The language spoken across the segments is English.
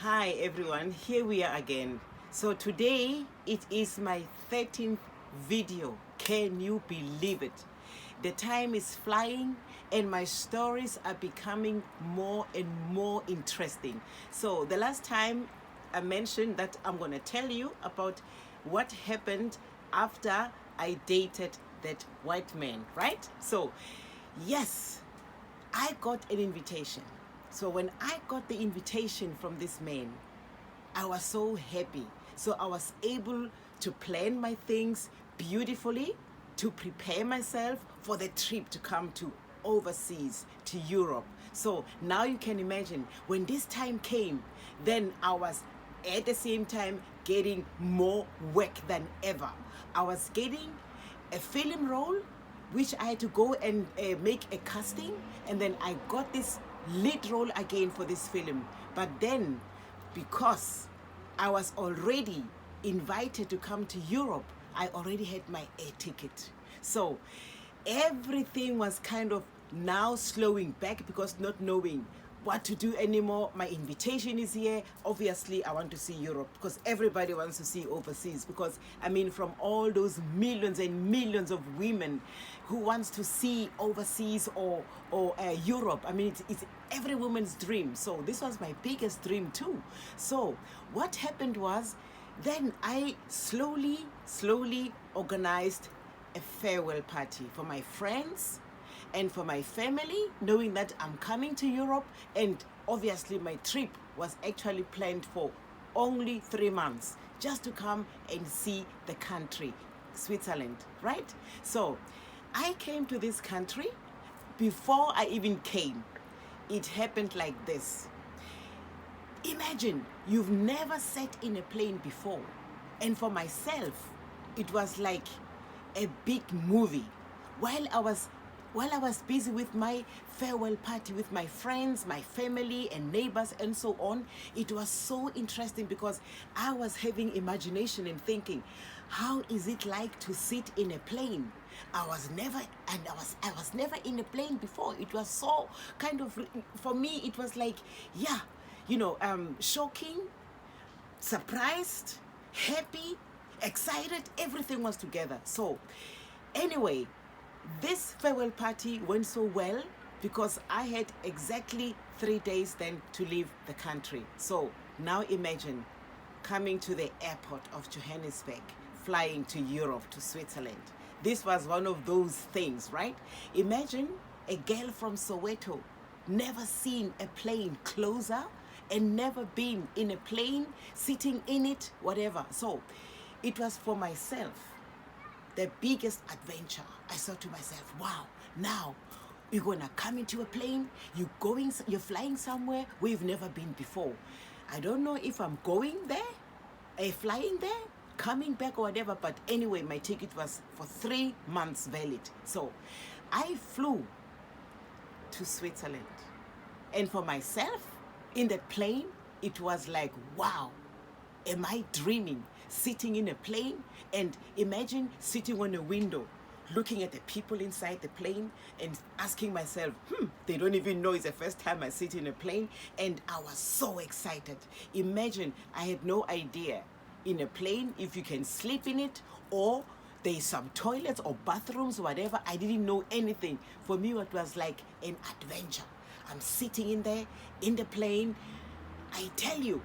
Hi everyone, here we are again. So today it is my 13th video. Can you believe it? The time is flying and my stories are becoming more and more interesting. So the last time I mentioned that I'm going to tell you about what happened after I dated that white man, right? So yes, I got an invitation. So when I got the invitation from this man, I was so happy. So I was able to plan my things beautifully, to prepare myself for the trip to come to overseas, to Europe. So now you can imagine when this time came, then I was at the same time getting more work than ever. I was getting a film role which I had to go and make a casting, and then I got this lead role again for this film. But then, because I was already invited to come to Europe, I already had my air ticket. So everything was kind of now slowing back because not knowing what to do anymore. My invitation is here. Obviously, I want to see Europe because everybody wants to see overseas. Because I mean, from all those millions and millions of women who wants to see overseas or Europe, I mean, it's every woman's dream. So this was my biggest dream too. So what happened was, then I slowly organized a farewell party for my friends and for my family, knowing that I'm coming to Europe, and obviously my trip was actually planned for only 3 months, just to come and see the country, Switzerland, right? So I came to this country. Before I even came, it happened like this. Imagine you've never sat in a plane before, and for myself it was like a big movie. While I was busy with my farewell party with my friends, my family and neighbors and so on, it was so interesting because I was having imagination and thinking, how is it like to sit in a plane? I was never in a plane before. It was so kind of, for me it was like, yeah, shocking, surprised, happy, excited, everything was together. So anyway, this farewell party went so well because I had exactly 3 days then to leave the country. So now imagine coming to the airport of Johannesburg, flying to Europe, to Switzerland. This was one of those things, right? Imagine a girl from Soweto, never seen a plane closer and never been in a plane, sitting in it, whatever. So it was for myself the biggest adventure. I thought to myself, wow, now you're gonna come into a plane, you're flying somewhere where you've never been before. I don't know if I'm going there, flying there, coming back or whatever, but anyway, my ticket was for 3 months valid. So I flew to Switzerland. And for myself, in the plane, it was like, wow, am I dreaming? Sitting in a plane, and imagine sitting on a window, looking at the people inside the plane and asking myself, they don't even know it's the first time I sit in a plane. And I was so excited. Imagine, I had no idea in a plane if you can sleep in it or there's some toilets or bathrooms or whatever. I didn't know anything. For me, it was like an adventure. I'm sitting in there in the plane. I tell you,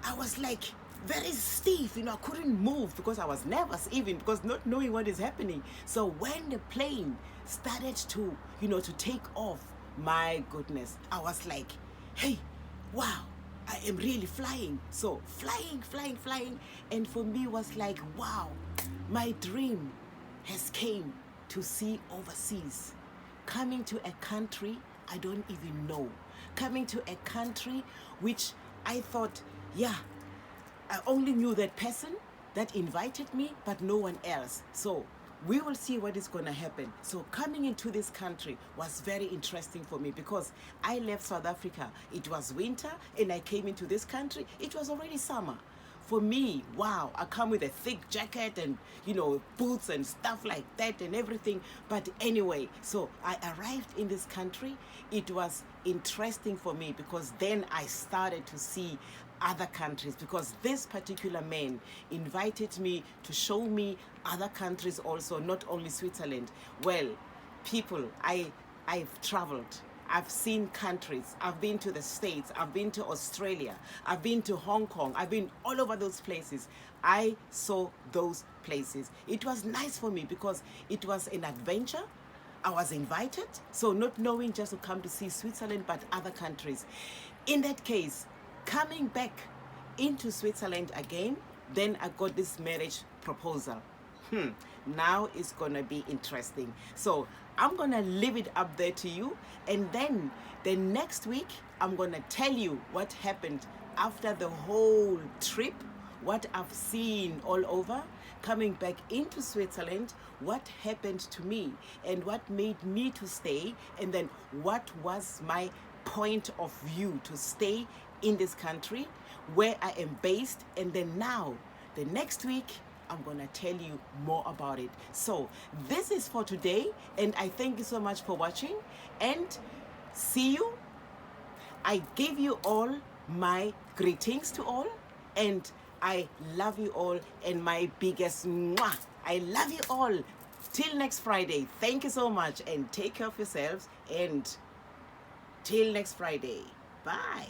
I was like very stiff, I couldn't move because I was nervous, even because not knowing what is happening. So when the plane started to, to take off, my goodness, I was like, hey, wow, I am really flying. So flying. And for me was like, wow, my dream has came to see overseas. Coming to a country I don't even know. Coming to a country which I thought, yeah, I only knew that person that invited me, but no one else. So we will see what is going to happen. So coming into this country was very interesting for me because I left South Africa. It was winter and I came into this country. It was already summer. for me, wow, I come with a thick jacket and, you know, boots and stuff like that and everything. But anyway, so I arrived in this country. It was interesting for me because then I started to see other countries, because this particular man invited me to show me other countries also, not only Switzerland. Well, people, I've traveled. I've seen countries. I've been to the States. I've been to Australia. I've been to Hong Kong. I've been all over those places. I saw those places. It was nice for me because it was an adventure. I was invited, so not knowing just to come to see Switzerland, but other countries. In that case, coming back into Switzerland again, then I got this marriage proposal. Now it's gonna be interesting. So I'm gonna leave it up there to you, and then the next week I'm gonna tell you what happened after the whole trip, what I've seen all over, coming back into Switzerland, what happened to me and what made me to stay, and then what was my point of view to stay in this country where I am based. And then now the next week I'm gonna tell you more about it. So this is for today, and I thank you so much for watching, and see you. I give you all my greetings to all, and I love you all, and my biggest mwah. I love you all. Till next Friday. Thank you so much, and take care of yourselves, and till next Friday. Bye.